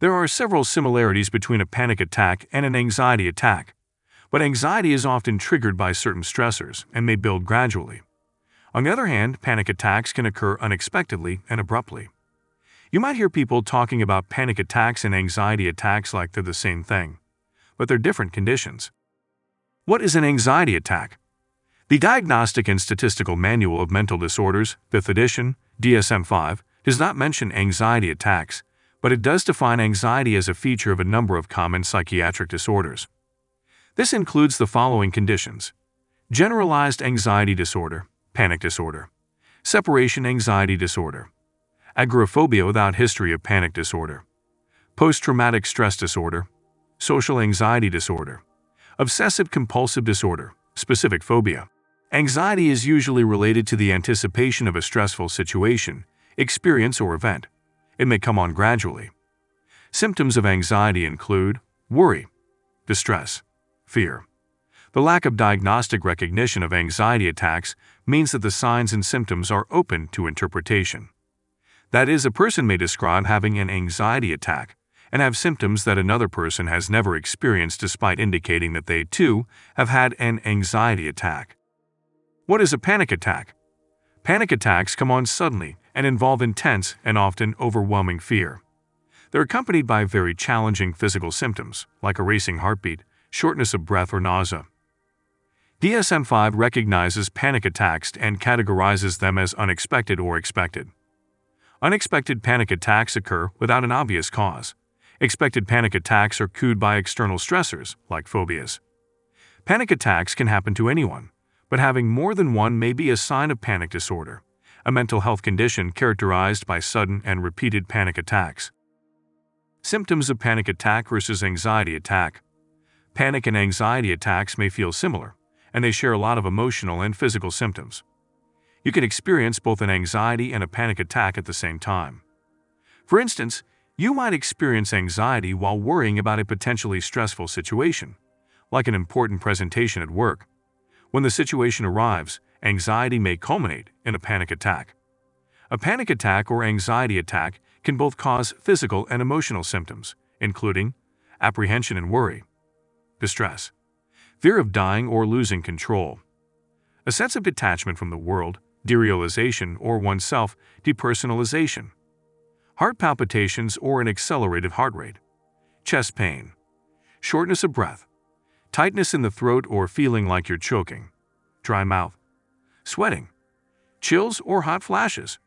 There are several similarities between a panic attack and an anxiety attack, but anxiety is often triggered by certain stressors and may build gradually. On the other hand, panic attacks can occur unexpectedly and abruptly. You might hear people talking about panic attacks and anxiety attacks like they're the same thing, but they're different conditions. What is an anxiety attack? The Diagnostic and Statistical Manual of Mental Disorders, 5th edition, DSM-5, does not mention anxiety attacks, but it does define anxiety as a feature of a number of common psychiatric disorders. This includes the following conditions: generalized anxiety disorder, panic disorder, separation anxiety disorder, agoraphobia without history of panic disorder, post-traumatic stress disorder, social anxiety disorder, obsessive-compulsive disorder, specific phobia. Anxiety is usually related to the anticipation of a stressful situation, experience, or event. It may come on gradually. Symptoms of anxiety include worry, distress, fear. The lack of diagnostic recognition of anxiety attacks means that the signs and symptoms are open to interpretation. That is, a person may describe having an anxiety attack and have symptoms that another person has never experienced, despite indicating that they, too, have had an anxiety attack. What is a panic attack? Panic attacks come on suddenly and involve intense and often overwhelming fear. They're accompanied by very challenging physical symptoms, like a racing heartbeat, shortness of breath, or nausea. DSM-5 recognizes panic attacks and categorizes them as unexpected or expected. Unexpected panic attacks occur without an obvious cause. Expected panic attacks are cued by external stressors, like phobias. Panic attacks can happen to anyone, but having more than one may be a sign of panic disorder, a mental health condition characterized by sudden and repeated panic attacks. Symptoms of panic attack versus anxiety attack. Panic and anxiety attacks may feel similar, and they share a lot of emotional and physical symptoms. You can experience both an anxiety and a panic attack at the same time. For instance, you might experience anxiety while worrying about a potentially stressful situation, like an important presentation at work. When the situation arrives, anxiety may culminate in a panic attack. A panic attack or anxiety attack can both cause physical and emotional symptoms, including apprehension and worry, distress, fear of dying or losing control, a sense of detachment from the world, derealization or oneself, depersonalization, heart palpitations or an accelerated heart rate, chest pain, shortness of breath, tightness in the throat or feeling like you're choking, dry mouth, sweating, chills or hot flashes,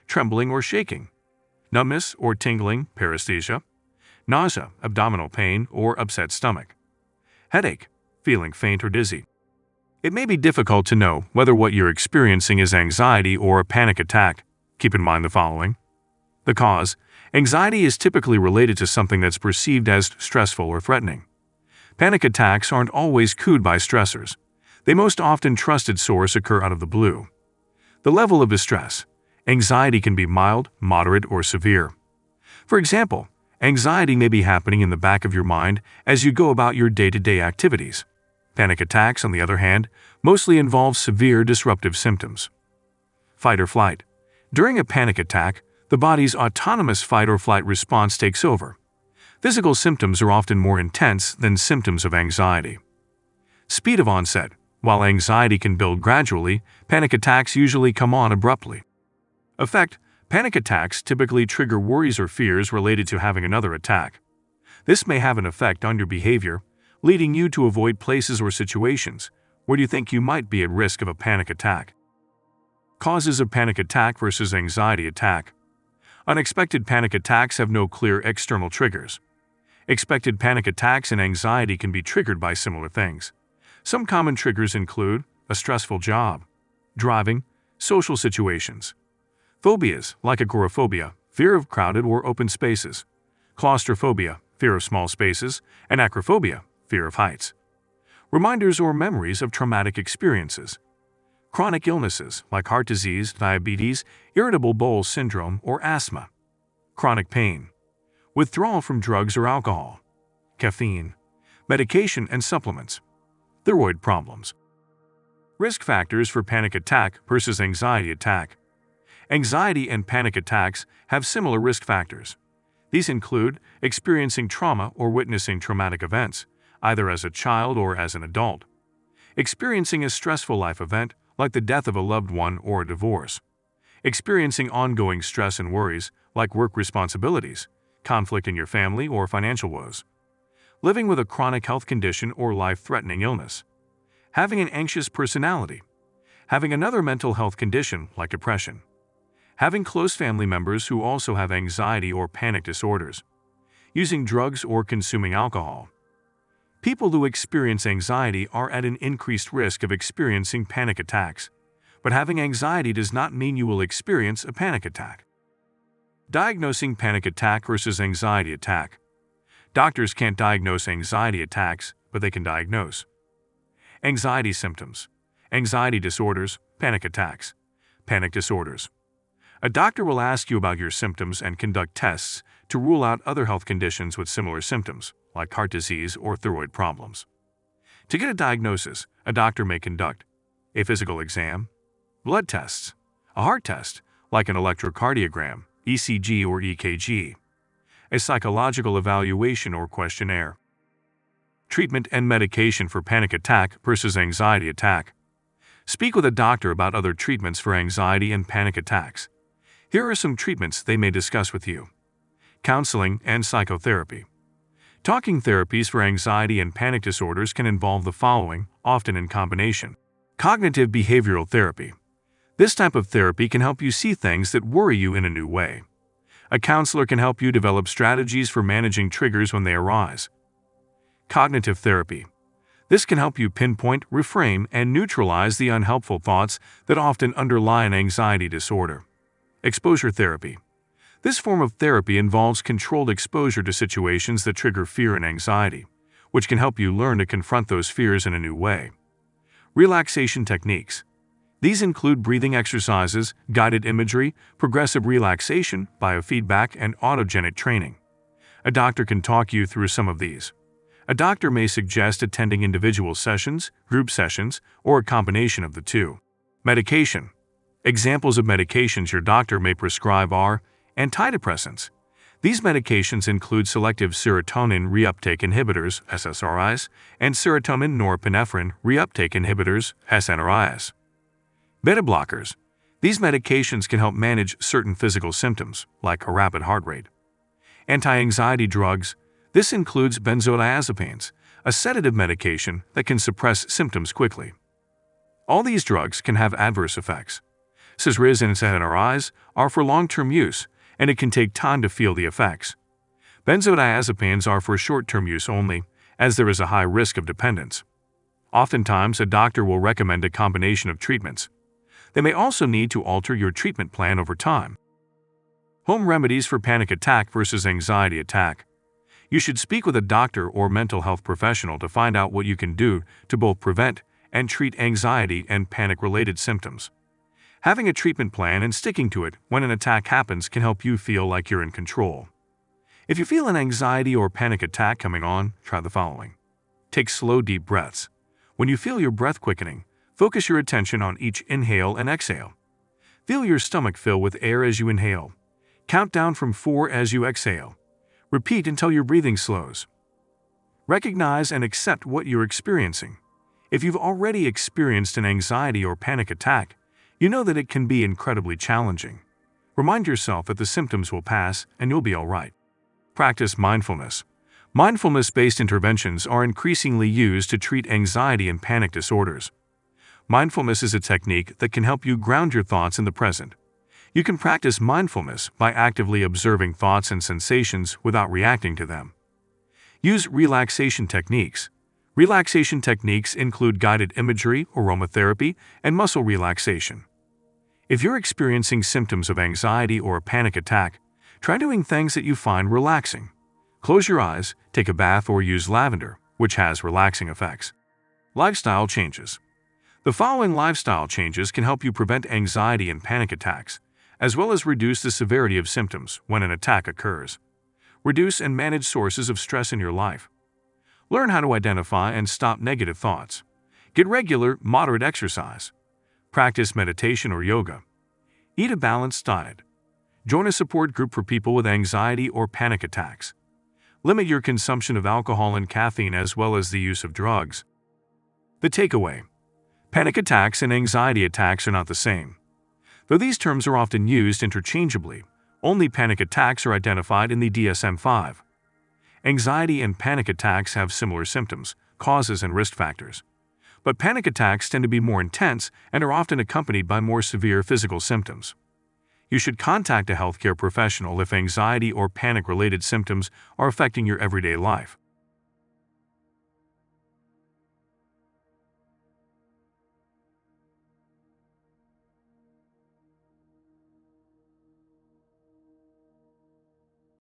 trembling or shaking, numbness or tingling, paresthesia, nausea, abdominal pain or upset stomach, headache, feeling faint or dizzy. It may be difficult to know whether what you're experiencing is anxiety or a panic attack. Keep in mind the following. The cause: anxiety is typically related to something that's perceived as stressful or threatening. Panic attacks aren't always cued by stressors. They most often trusted source occur out of the blue. The level of distress. Anxiety can be mild, moderate, or severe. For example, anxiety may be happening in the back of your mind as you go about your day-to-day activities. Panic attacks, on the other hand, mostly involve severe disruptive symptoms. Fight or flight. During a panic attack, the body's autonomous fight or flight response takes over. Physical symptoms are often more intense than symptoms of anxiety. Speed of onset. While anxiety can build gradually, panic attacks usually come on abruptly. Effect. Panic attacks typically trigger worries or fears related to having another attack. This may have an effect on your behavior, leading you to avoid places or situations where you think you might be at risk of a panic attack. Causes of panic attack versus anxiety attack. Unexpected panic attacks have no clear external triggers. Expected panic attacks and anxiety can be triggered by similar things. Some common triggers include a stressful job, driving, social situations. Phobias like agoraphobia, fear of crowded or open spaces, claustrophobia, fear of small spaces, and acrophobia, fear of heights. Reminders or memories of traumatic experiences. Chronic illnesses like heart disease, diabetes, irritable bowel syndrome, or asthma. Chronic pain. Withdrawal from drugs or alcohol. Caffeine. Medication and supplements. Thyroid problems. Risk factors for panic attack versus anxiety attack. Anxiety and panic attacks have similar risk factors. These include experiencing trauma or witnessing traumatic events, either as a child or as an adult, experiencing a stressful life event like the death of a loved one or a divorce, experiencing ongoing stress and worries like work responsibilities, conflict in your family or financial woes, living with a chronic health condition or life-threatening illness, having an anxious personality, having another mental health condition like depression, having close family members who also have anxiety or panic disorders, using drugs or consuming alcohol. People who experience anxiety are at an increased risk of experiencing panic attacks, but having anxiety does not mean you will experience a panic attack. Diagnosing panic attack versus anxiety attack. Doctors can't diagnose anxiety attacks, but they can diagnose anxiety symptoms, anxiety disorders, panic attacks, panic disorders. A doctor will ask you about your symptoms and conduct tests to rule out other health conditions with similar symptoms, like heart disease or thyroid problems. To get a diagnosis, a doctor may conduct a physical exam, blood tests, a heart test, like an electrocardiogram, ECG or EKG, a psychological evaluation or questionnaire. Treatment and medication for panic attack versus anxiety attack. Speak with a doctor about other treatments for anxiety and panic attacks. Here are some treatments they may discuss with you. Counseling and psychotherapy. Talking therapies for anxiety and panic disorders can involve the following, often in combination. Cognitive behavioral therapy. This type of therapy can help you see things that worry you in a new way. A counselor can help you develop strategies for managing triggers when they arise. Cognitive therapy. This can help you pinpoint, reframe, and neutralize the unhelpful thoughts that often underlie an anxiety disorder. Exposure therapy. This form of therapy involves controlled exposure to situations that trigger fear and anxiety, which can help you learn to confront those fears in a new way. Relaxation techniques. These include breathing exercises, guided imagery, progressive relaxation, biofeedback, and autogenic training. A doctor can talk you through some of these. A doctor may suggest attending individual sessions, group sessions, or a combination of the two. Medication. Examples of medications your doctor may prescribe are antidepressants. These medications include selective serotonin reuptake inhibitors, SSRIs, and serotonin norepinephrine reuptake inhibitors, SNRIs. Beta blockers. These medications can help manage certain physical symptoms, like a rapid heart rate. Anti-anxiety drugs. This includes benzodiazepines, a sedative medication that can suppress symptoms quickly. All these drugs can have adverse effects. SSRIs and SNRIs are for long-term use, and it can take time to feel the effects. Benzodiazepines are for short-term use only, as there is a high risk of dependence. Oftentimes, a doctor will recommend a combination of treatments. They may also need to alter your treatment plan over time. Home remedies for panic attack versus anxiety attack. You should speak with a doctor or mental health professional to find out what you can do to both prevent and treat anxiety and panic-related symptoms. Having a treatment plan and sticking to it when an attack happens can help you feel like you're in control. If you feel an anxiety or panic attack coming on, try the following. Take slow, deep breaths. When you feel your breath quickening, focus your attention on each inhale and exhale. Feel your stomach fill with air as you inhale. Count down from 4 as you exhale. Repeat until your breathing slows. Recognize and accept what you're experiencing. If you've already experienced an anxiety or panic attack, you know that it can be incredibly challenging. Remind yourself that the symptoms will pass and you'll be all right. Practice mindfulness. Mindfulness-based interventions are increasingly used to treat anxiety and panic disorders. Mindfulness is a technique that can help you ground your thoughts in the present. You can practice mindfulness by actively observing thoughts and sensations without reacting to them. Use relaxation techniques. Relaxation techniques include guided imagery, aromatherapy, and muscle relaxation. If you're experiencing symptoms of anxiety or a panic attack, try doing things that you find relaxing. Close your eyes, take a bath, or use lavender, which has relaxing effects. Lifestyle changes. The following lifestyle changes can help you prevent anxiety and panic attacks, as well as reduce the severity of symptoms when an attack occurs. Reduce and manage sources of stress in your life. Learn how to identify and stop negative thoughts. Get regular, moderate exercise. Practice meditation or yoga. Eat a balanced diet. Join a support group for people with anxiety or panic attacks. Limit your consumption of alcohol and caffeine as well as the use of drugs. The takeaway: panic attacks and anxiety attacks are not the same. Though these terms are often used interchangeably, only panic attacks are identified in the DSM-5. Anxiety and panic attacks have similar symptoms, causes, and risk factors. But panic attacks tend to be more intense and are often accompanied by more severe physical symptoms. You should contact a healthcare professional if anxiety or panic-related symptoms are affecting your everyday life.